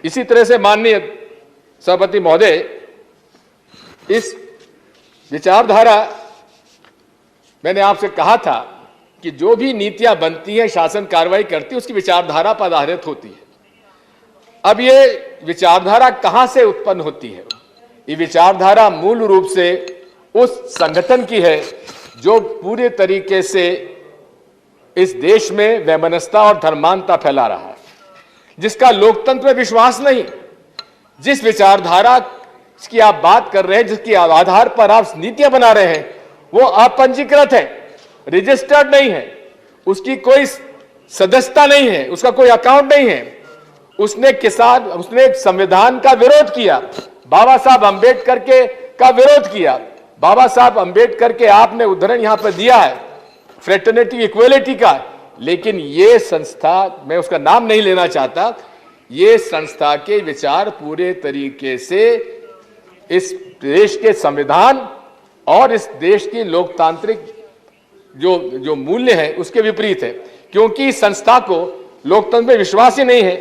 इसी तरह से माननीय सभापति महोदय, इस विचारधारा, मैंने आपसे कहा था कि जो भी नीतियां बनती हैं, शासन कार्रवाई करती है, उसकी विचारधारा पर आधारित होती है। अब ये विचारधारा कहां से उत्पन्न होती है? ये विचारधारा मूल रूप से उस संगठन की है जो पूरे तरीके से इस देश में वैमनस्यता और धर्मांधता फैला रहा है, जिसका लोकतंत्र में विश्वास नहीं। जिस विचारधारा की आप बात कर रहे हैं, जिसके आधार पर आप नीतियां बना रहे हैं, वो अपंजीकृत है, रजिस्टर्ड नहीं है, उसकी कोई सदस्यता नहीं है, उसका कोई अकाउंट नहीं है। उसने संविधान का विरोध किया, बाबा साहब अंबेडकर का विरोध किया। बाबा साहब अंबेडकर के आपने उदाहरण यहां पर दिया है फ्रेटर्निटी इक्वलिटी का, लेकिन ये संस्था, मैं उसका नाम नहीं लेना चाहता, ये संस्था के विचार पूरे तरीके से इस देश के संविधान और इस देश की लोकतांत्रिक जो मूल्य है उसके विपरीत है, क्योंकि इस संस्था को लोकतंत्र में विश्वास ही नहीं है।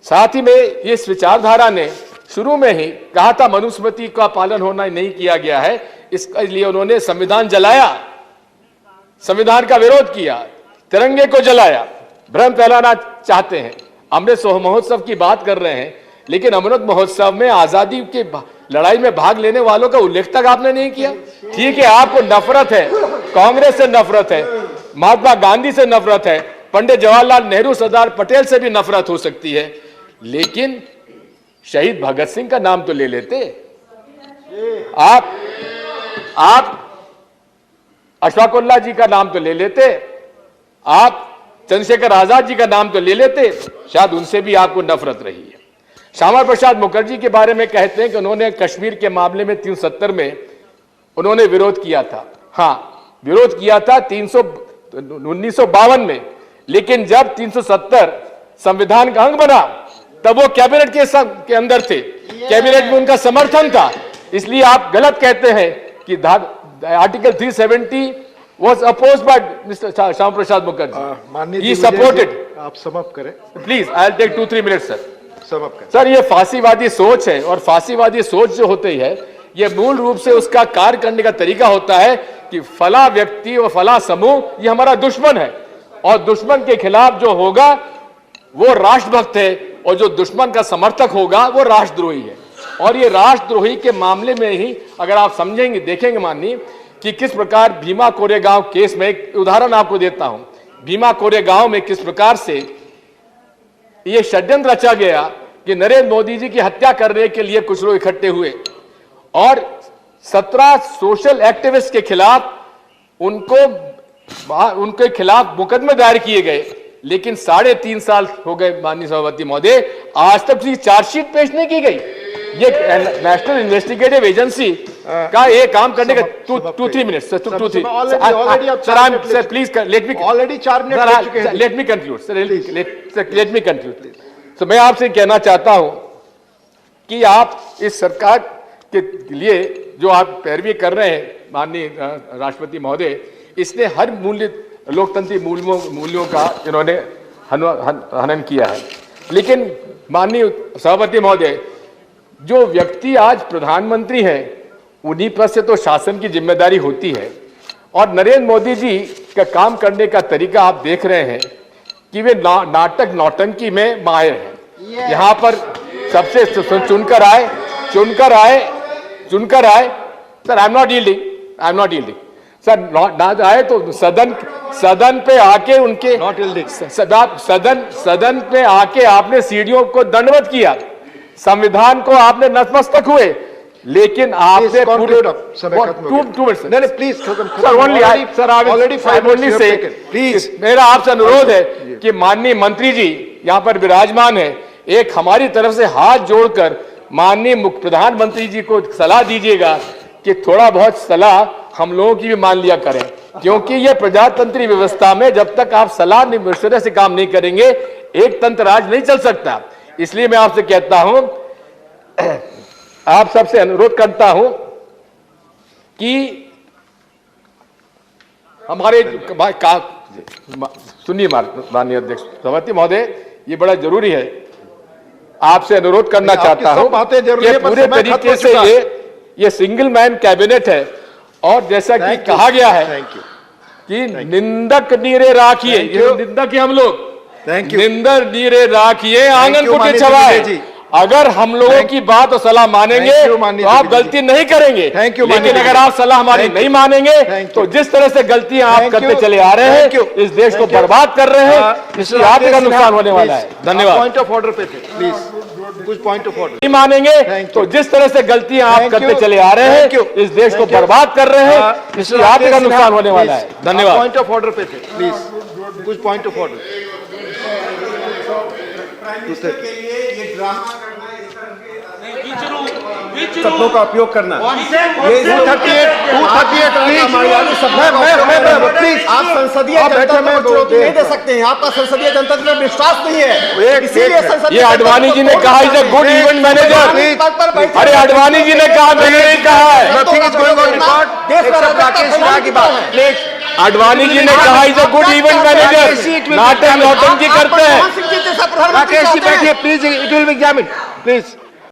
साथ ही में इस विचारधारा ने शुरू में ही कहा था मनुस्मृति का पालन होना नहीं किया गया है, इसलिए उन्होंने संविधान जलाया, संविधान का विरोध किया, तिरंगे को जलाया, भ्रम फैलाना चाहते हैं। अमृत महोत्सव की बात कर रहे हैं, लेकिन अमृत महोत्सव में आजादी की लड़ाई में भाग लेने वालों का उल्लेख तक आपने नहीं किया। ठीक है, आपको नफरत है, कांग्रेस से नफरत है, महात्मा गांधी से नफरत है, पंडित जवाहरलाल नेहरू, सरदार पटेल से भी नफरत हो सकती है, लेकिन शहीद भगत सिंह का नाम तो ले लेते। आप अशफाकुल्लाह जी का नाम तो ले लेते, आप चंद्रशेखर आजाद जी का नाम तो ले लेते, शायद उनसे भी आपको नफरत रही है। श्यामा प्रसाद मुखर्जी के बारे में कहते हैं कि उन्होंने कश्मीर के मामले में 370 में उन्होंने विरोध किया था। हाँ, विरोध किया था 1952 में, लेकिन जब 370 संविधान का अंग बना तब वो कैबिनेट के अंदर थे, कैबिनेट में उनका समर्थन था। इसलिए आप गलत कहते हैं कि article 370 was opposed by Mr. Shyama Prasad Mukherjee. He supported. आप समाप्त करें Please, I'll take 2-3 minutes, sir. समाप्त करें। सर, ये फांसीवादी सोच है, और फांसीवादी सोच जो होती है, ये मूल रूप से उसका कार्य करने का तरीका होता है कि फला व्यक्ति और फला समूह ये हमारा दुश्मन है, और दुश्मन के खिलाफ जो होगा वो राष्ट्रभक्त है, और जो दुश्मन का समर्थक होगा वो राष्ट्रद्रोही है। और ये राष्ट्रद्रोही के मामले में ही अगर आप समझेंगे, देखेंगे माननीय, कि किस प्रकार भीमा कोरेगांव केस में, एक उदाहरण आपको देता हूं, भीमा कोरेगांव में किस प्रकार से यह षड्यंत्र रचा गया कि नरेंद्र मोदी जी की हत्या करने के लिए कुछ लोग इकट्ठे हुए, और 17 सोशल एक्टिविस्ट के खिलाफ उनके खिलाफ मुकदमे दायर किए गए, लेकिन 3.5 साल हो गए माननीय सभापति महोदय, आज तक उसकी चार्जशीट पेश नहीं की गई। ये नेशनल इन्वेस्टिगेटिव एजेंसी का ये काम करने का 2-3 minutes sir, 2-3 sir, please let me already 4 minute हो चुके हैं। Let me conclude sir, let me conclude. तो मैं आपसे कहना चाहता हूं कि आप इस सरकार के लिए जो आप पैरवी कर रहे हैं माननीय राष्ट्रपति महोदय, इसने हर लोकतंत्री मूल्यों का इन्होंने हनन किया है। लेकिन माननीय सभापति महोदय, जो व्यक्ति आज प्रधानमंत्री हैं उन्हीं पर से तो शासन की जिम्मेदारी होती है, और नरेंद्र मोदी जी का काम करने का तरीका आप देख रहे हैं कि वे नाटक नौटंकी में माहिर हैं। यहाँ पर सबसे चुनकर आए sir, I am not yielding sir, ना आए तो सदन पे आके उनके सदन पे आके आपने सीढ़ियों को दंडवत किया, संविधान को आपने नतमस्तक हुए, लेकिन आपने पूरे 2 minutes please sir, only say please मेरा आपसे अनुरोध है कि माननीय मंत्री जी यहाँ पर विराजमान है, एक हमारी तरफ से हाथ जोड़कर माननीय प्रधानमंत्री जी को सलाह दीजिएगा कि थोड़ा बहुत सलाह हम लोगों की भी मान लिया करें, क्योंकि ये प्रजातंत्री व्यवस्था में जब तक आप सलाह मशवरे से काम नहीं करेंगे एक तंत्र राज नहीं चल सकता। इसलिए मैं आपसे कहता हूं, आप सबसे अनुरोध करता हूं कि हमारे सुनिए माननीय अध्यक्ष सभापति महोदय, ये बड़ा जरूरी है। आपसे अनुरोध करना नहीं, आपकी चाहता सब हूं बातें जरूरी कि है, पर पूरे समय खत्म तरीके हो से चुका है। ये सिंगल मैन कैबिनेट है और जैसा कि Thank you. कहा गया है Thank you. कि निंदक नीरे राखिए, Thank ये you. निंदक है हम लोग, Thank you. निंदर नीरे राखिए आंगन you, को माननीय चबाए। जी। अगर हम लोगों Thank- की बात और सलाह मानेंगे Thank you, माननीय तो आप जी। गलती नहीं करेंगे। Thank you, लेकिन माननीय अगर जी। आप सलाह हमारी Thank नहीं you. मानेंगे Thank तो you. जिस तरह से गलतियां आप Thank करते you. चले आ रहे Thank you. हैं, इस देश को Thank you. बर्बाद कर रहे हैं, इसकी आपका नुकसान होने वाला है। धन्यवाद। पॉइंट ऑफ ऑर्डर पे थे, प्लीज कुछ पॉइंट ऑफ ऑर्डर। नहीं मानेंगे Thank you. तो जिस तरह से गलतियां आप Thank करते you. चले आ रहे Thank you. हैं, इस देश को Thank you. बर्बाद कर रहे हैं, इसकी आपका नुकसान होने वाला है। धन्यवाद। पॉइंट ऑफ ऑर्डर पे थे, प्लीज कुछ पॉइंट ऑफ ऑर्डर। शब्दों का उपयोग करना ये 238 प्लीज आप संसदीय जनतंत्र को चुनौती नहीं दे सकते हैं। आपका संसदीय जनतंत्र में विश्वास नहीं है, इसीलिए संसदीय ये अडवाणी जी ने कहा is a good event manager. अरे अडवाणी जी ने कहा, मैंने नहीं कहा है। Nothing is going on record. देश में राकेश सिन्हा की बात प्लीज अडवाणी जी ने कहा is a good event manager. नाटक नौटंकी करते हैं। मनमोहन सिंह जी जैसा प्रधानमंत्री राकेश जी चाहते हैं। बैठिए please, it will be examined please.